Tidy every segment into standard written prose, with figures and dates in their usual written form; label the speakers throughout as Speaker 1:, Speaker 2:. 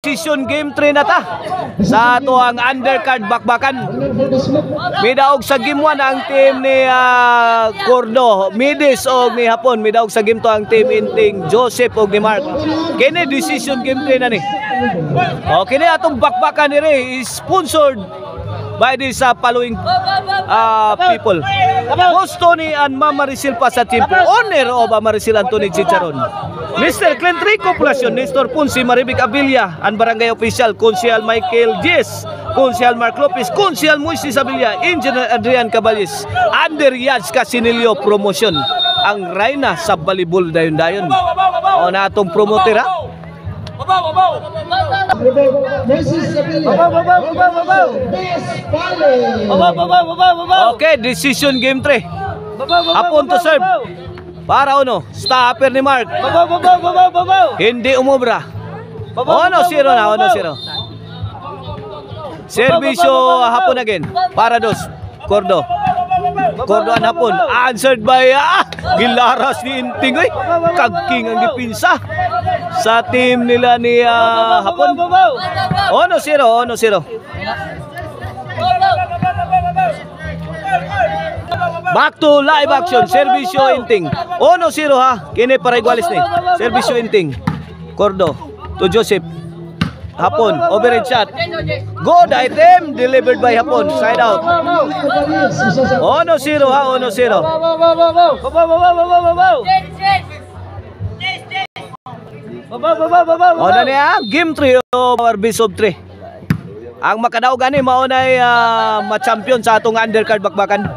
Speaker 1: Decision game 3 na ta sa ato ang undercard bakbakan. Midaog sa game 1 ang team ni Cordo, Midis og ni Hapon. Midaog sa game 2 ang team Inting, Joseph og ni Mark. Kini decision game 3 na ni. O kini atong bakbakan ni sponsored by this following people. Gusto ni Mama Maricel pa sa team owner of Maricel Anthony Chicharon, Mr. Clint Rico Pulacion, Nestor Punsi, Maribik Abilia, ang barangay official, Konsyal Michael Gies, Konsyal Mark Lopez, Konsyal Moises Abilia, Engineer Adrian Caballes, Under Yaz Casinilio Promotion, ang Rayna sa Balibol dayon-dayon. O na atong promoter ha. Okay, decision game 3. Hapon to serve. Para uno, stopper ni Mark. Hindi umubra. 1-0 na, 1-0. Servisyo Hapon again. Para dos, Cordo. Cordo an Hapon. Answered by Gilaras ni Inting. Kagking ang dipinsa sa team nila ni Hapon. 1-0, 1-0. Back to live action. Servisyo Inting. 1-0 ha. Kini para igualis ni. Servisyo Inting. Cordo to Joseph. Hapon. Overhead shot. Good item. Delivered by Hapon. Side out. 1-0 ha. 1-0. Ona niya. Game 3 or best of 3. Ang makadaog gani mao nay ma-champion sa atong undercard bakbakan.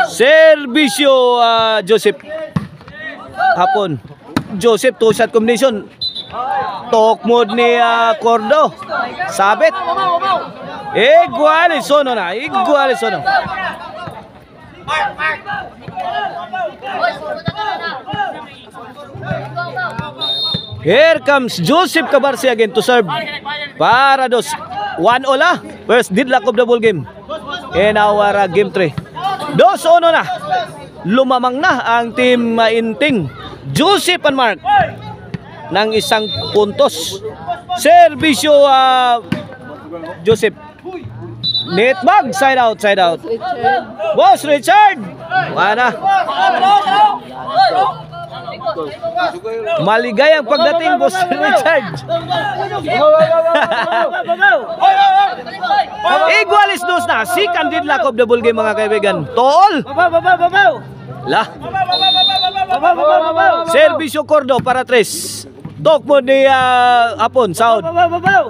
Speaker 1: Servisyo Joseph Hapon. Joseph two shot combination. Talk mode ni Cordo. Sabit. Iguales ono na. Iguales ono. Here comes Joseph Cabarce again to serve. Para dos. 1-0 first deadlock of the ball game in our game 3. 2-1 na. Lumamang na ang team Inting, Joseph and Mark ng isang puntos. Servisyo Joseph. Netbag, side out, side out. Boss Richard. Mana? Maligayang pagdating, Boss Richard. Igualis dos na. Second deadlock of the ball game mga kaibigan. Tol. Lah. Servisyo Cordo para 3. Talk mo ni Hapon, sound.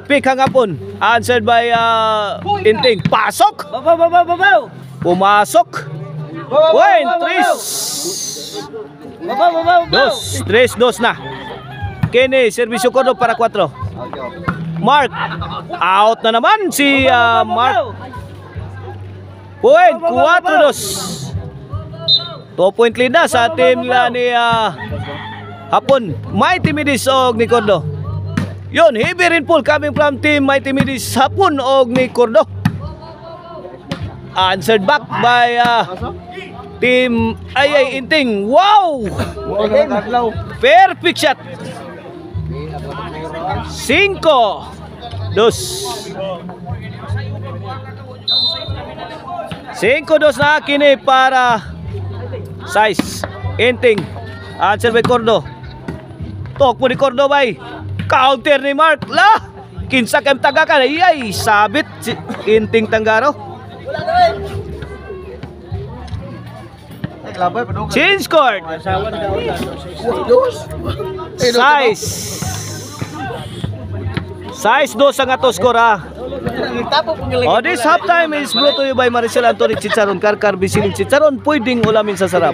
Speaker 1: Pick hang Hapon. Answered by Inting. Pasok. Pumasok. Point 3. 3-2 na. Kini servisyo Cordo para 4. Mark. Out na naman si Mark. Point 4-2. 2-point lead na sa team nila ni Hapon. Mighty Midis og ni Cordo. Yun, heavy rainfall coming from team Mighty Midis Hapon og ni Cordo. Answered back by team Inting. Wow! Perfect shot. 5-2. 5-2 na kini para size Inting. Answer by Cordo. Talk mo ni Cordo bay. Counter ni Mark. Lah! Kinsa kem tagakan. Ay, sabit si Inting Tanggaro. Change court. Size 2 ang ato score ha. This halftime is brought to you by Maricel Anthony Chicharon. Karkar Bisiling Chicharon. Pwedeng ulamin sa sarap.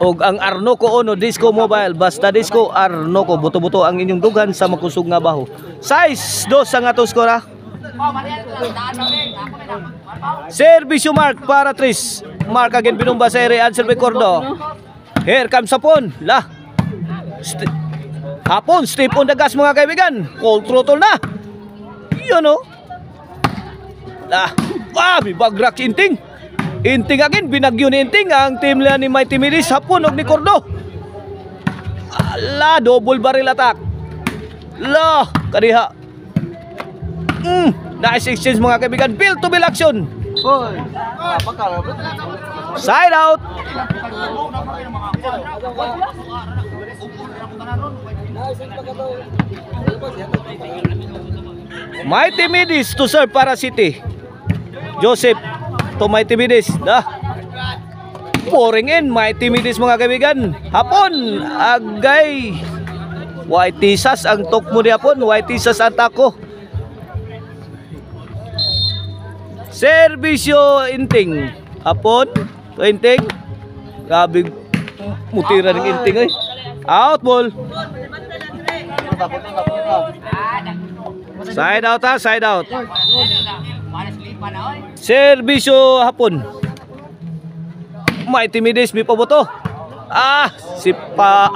Speaker 1: Og ang Arnoco Ono Disco Mobile. Basta Disco Arnoco. Buto-buto ang inyong dugan sa makusog nga baho. Size 2 ang ato score ha. Servisyo Mark para 3. Mark again binumba sa ere. Answer by Cordo. Here comes Hapon. Lah. Hapon step on the gas mga kaibigan. Cold throttle na. Yun o. Lah. May bagrak Inting. Inting again, binagyo ni Inting ang team nila ni Mighty Midis, hapon og ni Cordo. Ala, double barrel attack. La, kadiha. Nice exchange mga kaibigan. Build to build action. Side out. Mighty Midis to serve para City. Joseph to Mighty Midis. Pouring in Mighty Midis mga kaibigan. Hapon agay. White Tisas ang tok mo di hapon. White Tisas ang tako. Servisyo Inting. Hapon to Inting. Grabe mutira ng Inting ay. Out ball. Side out ha, side out. Servisyo hapon. Mighty Midis, may paboto. Si pa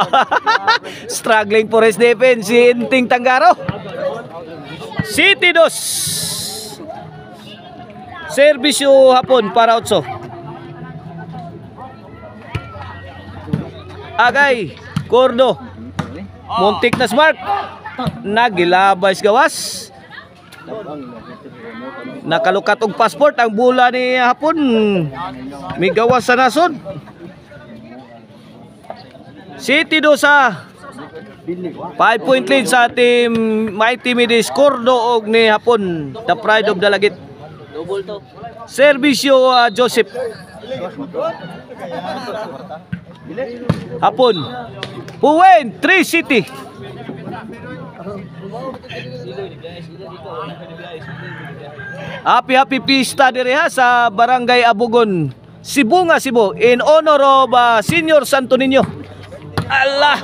Speaker 1: struggling for his defense si Inting Tangaro. City 2. Servisyo hapon para Otso. Agay, Cordo. Muntik na smart. Nagilabas gawas. Nakalukat og passport ang bula ni hapon. May gawas sa nasod. City 2 sa 5-point lead sa team Mighty Midis. Cordo og ni hapon. The pride of Dalagit. Servisyo Joseph. Hapon. Puwen 3 City. Happy pista diri ha sa Barangay Abugon, Cebu nga Cebu, in honor of Senior Santo Niño. Allah.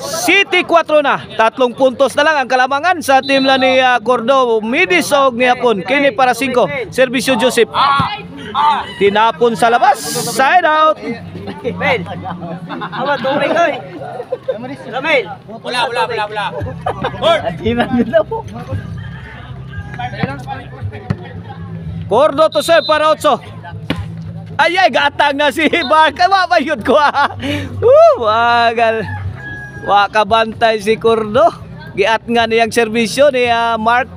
Speaker 1: City 4 na. 3 puntos na lang ang kalamangan sa team la ni Cordo Midis og ni hapon. Kini para 5. Servisyo Joseph. Tinapon sa labas. Side out.
Speaker 2: Ben. Awa tubig oy. Ramil. Wala. Atiman nila po.
Speaker 1: Cordo to serve para 8. Ay, gatang na si Barca. Mamayod ko Wagal. Wakabantay si Cordo. Giat nga niyang servisyo ni Mark.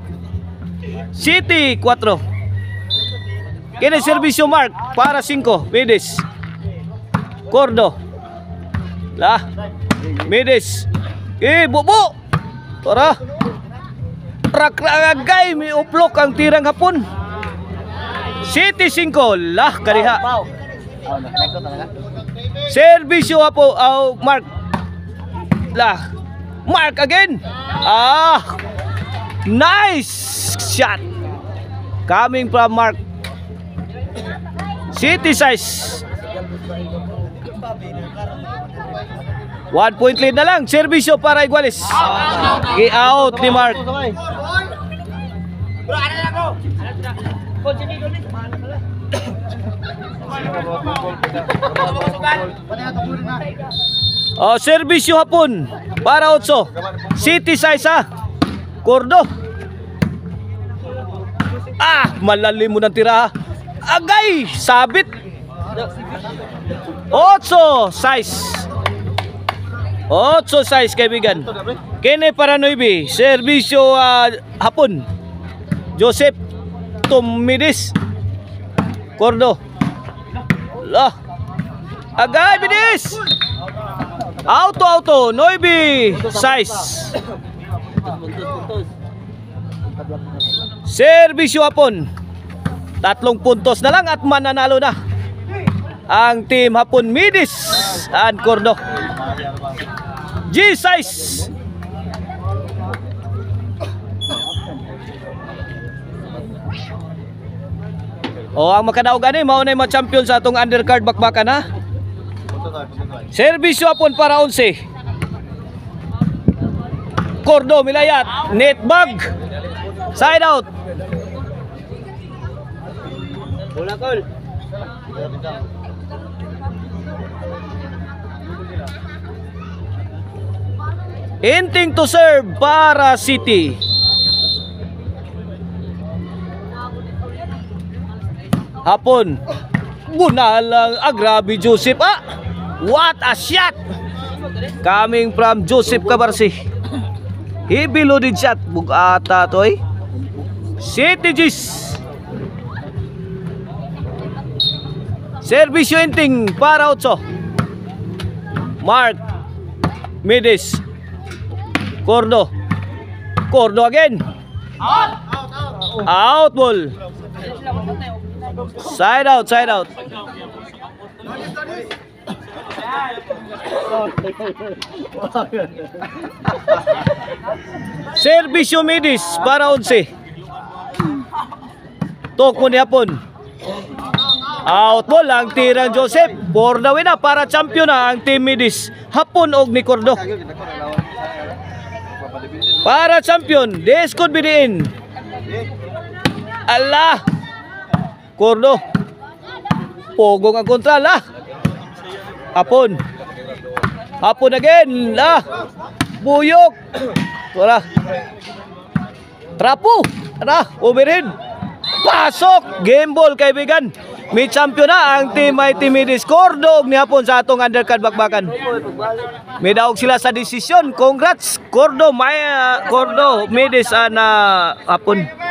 Speaker 1: City 4. Kini servisyo Mark para 5. Midis. Cordo. Midis. Bubo. Tara. Rakagay may uplok ang tirang hapon. City 5. Kariha. Servisyo hapo Mark. Mark again. Nice shot coming from Mark. City size. 1 point lead na lang. Servisyo para Iguales. I-out ni Mark. Servisyo hapon para 8. City size Cordo. Malalim mo ng tira. Agay, sabit. 8 size. 8 size kaibigan. Kene para 9. Servisyo hapon. Joseph Tumidis. Cordo. Agay Midis. Auto 9 size. Servisyo hapon. 3 puntos na lang at mananalo na ang team hapon Midis and Cordo. G size. Ang makadaog ani mao na mga champion sa atong undercard bakbakan ha. Servisyo hapon para 11. Cordo milayat, net bag. Side out.
Speaker 2: Bola kol.
Speaker 1: Inting to serve para City. Hapon. Bunalang Agrabi Joseph. What a shot! Coming from Joseph Cabarsi. Heavy loaded shot. Bugata to eh. City Gis. Servisyo inting para 8. Mark Midis. Cordo. Cordo again. Out ball. Side out, side out. Servisyo Midis para 11. Tok mo ni Hapon. Out ball ang tirang Joseph. For the win na para champion na ang Team Midis. Hapon og ni Cordo. Para champion, this could be the end. Allah. Cordo. Pogong ang kontra lah. Hapon. Hapon again lah. Buyok. Wala. Trapo. Ano? Overhead. Pasok. Game ball kaibigan. May champion na ang Team Mighty Midis. Cordo ni Hapon sa atong undercard bakbakan. May daog sila sa desisyon. Congrats Cordo, Cordo Midis na Hapon.